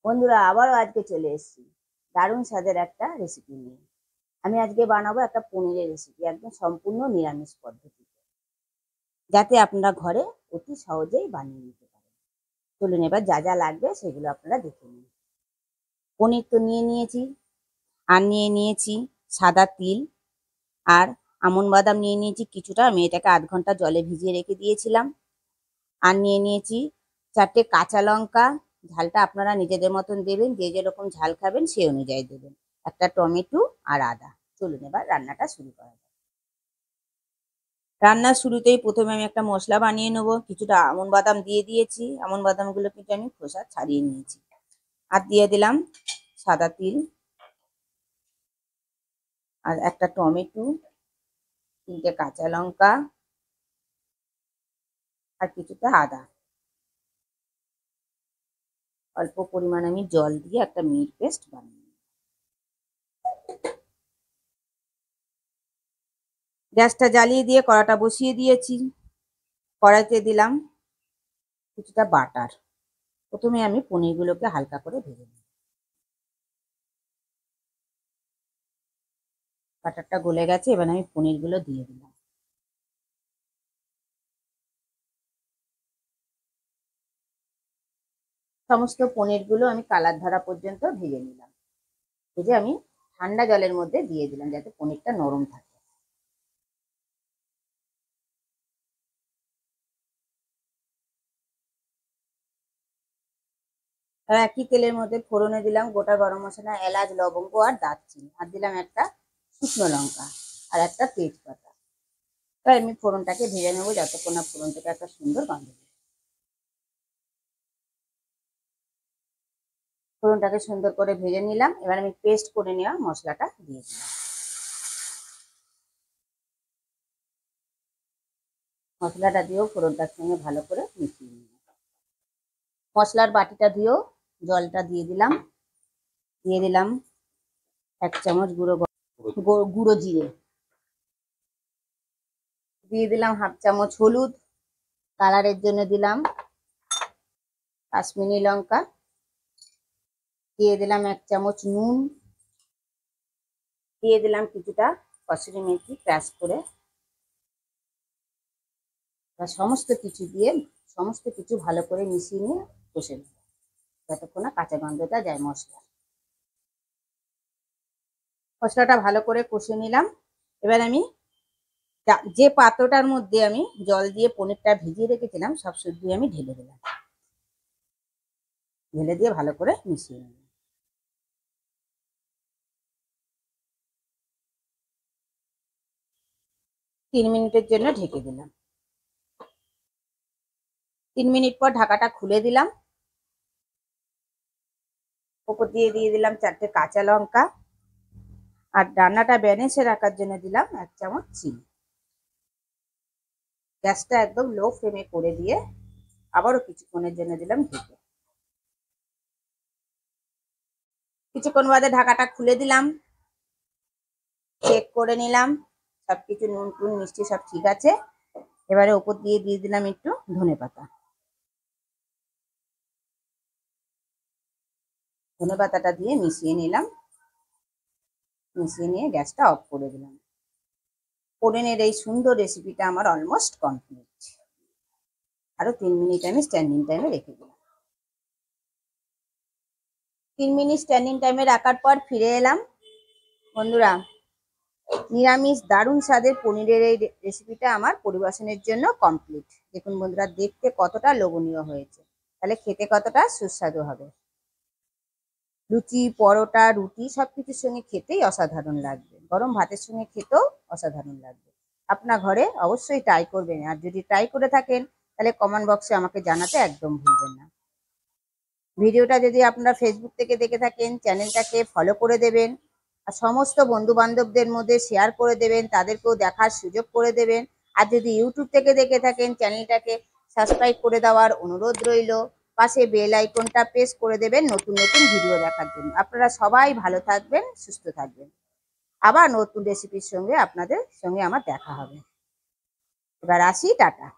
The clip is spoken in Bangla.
বন্ধুরা, আবারও আজকে চলে এসেছি দারুণ স্বাদের একটা রেসিপি নিয়ে। আমি আজকে বানাবো একটা পনিরের রেসিপি, একদম সম্পূর্ণ নিরামিষ পদ্ধতিতে, যাতে আপনারা ঘরে অতি সহজেই বানিয়ে নিতে পারেন। চলুন এবার যা যা লাগবে সেগুলো আপনারা দেখে নিন। পনির তো নিয়ে নিয়েছি, আর নিয়ে নিয়েছি সাদা তিল, আর আমন্ড বাদাম নিয়ে নিয়েছি কিছুটা, আমি এটাকে 8 ঘন্টা জলে ভিজিয়ে রেখে দিয়েছিলাম। আর নিয়ে নিয়েছি 4টে কাঁচা লঙ্কা, ঝালটা আপনারা নিজেদের মতন দেবেন, যে যেরকম ঝাল খাবেন সেই অনুযায়ী দেবেন। একটা টমেটো আর আদা। চলুন এবার রান্নাটা শুরু করা যাক। রান্নার শুরুতেই প্রথমে আমি একটা মশলা বানিয়ে নেব। কিছুটা আমন্ড বাদাম দিয়ে দিয়েছি, আমন্ড বাদামগুলো কিন্তু আমি খোসা ছাড়িয়ে নিয়েছি। আর দিয়ে দিলাম সাদা তিল, আর একটা টমেটো, 3টে কাঁচা লঙ্কা, আর কিছুটা আদা। অল্প পরিমাণ আমি জল দিয়ে একটা মিহি পেস্ট বানিয়ে নেব। গ্যাসটা জ্বালিয়ে দিয়ে কড়াটা বসিয়ে দিয়েছি। কড়াইতে দিলাম কিছুটা বাটার। প্রথমে আমি পনিরগুলোকে হালকা করে ভেজে নিই। বাটারটা গলে গেছে, এবার আমি পনিরগুলো দিয়ে দিলাম। সমস্ত পনিরগুলো আমি কালার ধরা পর্যন্ত ভেজে নিলাম। ভেজে আমি ঠান্ডা জলের মধ্যে দিয়ে দিলাম, যাতে পনিরটা নরম থাকে। আর একই তেলের মধ্যে ফোড়নে দিলাম গোটা গরম মশলা, এলাচ, লবঙ্গ আর দারচিনি, আর দিলাম একটা শুকনো লঙ্কা আর একটা তেজপাতা। তাই আমি ফোড়নটাকে ভেজে নেবো যতক্ষণ না ফোড়ন থেকে একটা সুন্দর গন্ধ বের হয়। ফোড়নটাকে সুন্দর করে ভেজে নিলাম। এবার আমি পেস্ট করে নেওয়া মশলাটা দিয়ে দিলাম। মশলাটা দিয়েও ফোড়নটার সঙ্গে ভালো করে মিশিয়ে নিলাম। মশলার বাটিটা দিয়েও জলটা দিয়ে দিলাম। দিয়ে দিলাম 1 চামচ গুঁড়ো জিরে, দিয়ে দিলাম 1/2 চামচ হলুদ, কালারের জন্য দিলাম কাশ্মীরি লঙ্কা, দিয়ে দিলাম 1 চামচ নুন, দিয়ে দিলাম কিছুটা কসুরি মেথি ক্রাশ করে। সমস্ত কিছু দিয়ে সমস্ত কিছু ভালো করে মিশিয়ে নিয়ে কষে নেব যতক্ষণ না কাঁচা গন্ধটা যায় মশলাটা ভালো করে কষে নিলাম। এবার আমি যে পাত্রটার মধ্যে আমি জল দিয়ে পনিরটা ভিজিয়ে রেখেছিলাম সব সবজি আমি ঢেলে দিলাম। ঢেলে দিয়ে ভালো করে মিশিয়ে নিলাম। 3 মিনিটের জন্য ঢেকে দিলাম। 3 মিনিট পর ঢাকাটা খুলে দিলাম। ওপর দিয়ে দিলাম 4টে কাঁচা লঙ্কা, আর রান্নাটা ব্যালেন্সে রাখার জন্য দিলাম 1 চামচ চিনি। গ্যাসটা একদম লো ফ্লেমে করে দিয়ে আবারও কিছুক্ষণের জন্য দিলাম ঢেকে। কিছুক্ষণ বাদে ঢাকাটা খুলে দিলাম। চেক করে নিলাম সবকিছু নুন টুন মিষ্টি সব ঠিক আছে। এবারে ওপর দিয়ে দিলাম একটু ধনেপাতা। ধনেপাতাটা দিয়ে মিশিয়ে নিলাম। মিশিয়ে নিয়ে গ্যাসটা অফ করে দিলাম। পনিরের এই সুন্দর রেসিপিটা আমার অলমোস্ট কমপ্লিট। আরো 3 মিনিট আমি স্ট্যান্ডিং টাইমে রেখে দিলাম। 3 মিনিট স্ট্যান্ডিং টাইমে রাখার পর ফিরে এলাম। বন্ধুরা, নিরামিষ দারুণ স্বাদের পনিরের এই রেসিপিটা আমার পরিবেশনের জন্য কমপ্লিট। দেখুন বন্ধুরা, দেখতে কতটা লোভনীয় হয়েছে, তাহলে খেতে কতটা সুস্বাদু হবে। লুচি, পরোটা, রুটি সবকিছুর সঙ্গে খেতেই অসাধারণ লাগবে। গরম ভাতের সঙ্গে খেতেও অসাধারণ লাগবে। আপনার ঘরে অবশ্যই ট্রাই করবেন, আর যদি ট্রাই করে থাকেন তাহলে কমেন্ট বক্সে আমাকে জানাতে একদম ভুলবেন না। ভিডিওটা যদি আপনারা ফেসবুক থেকে দেখে থাকেন, চ্যানেলটাকে ফলো করে দেবেন, আর সমস্ত বন্ধু বান্ধবদের মধ্যে শেয়ার করে দেবেন, তাদেরকেও দেখার সুযোগ করে দেবেন। আর যদি ইউটিউব থেকে দেখে থাকেন, চ্যানেলটাকে সাবস্ক্রাইব করে দেওয়ার অনুরোধ রইল। পাশে বেল আইকনটা প্রেস করে দেবেন নতুন নতুন ভিডিও দেখার জন্য। আপনারা সবাই ভালো থাকবেন, সুস্থ থাকবেন। আবার নতুন রেসিপির সঙ্গে আপনাদের সঙ্গে আমার দেখা হবে। এবার আসি, টাটা।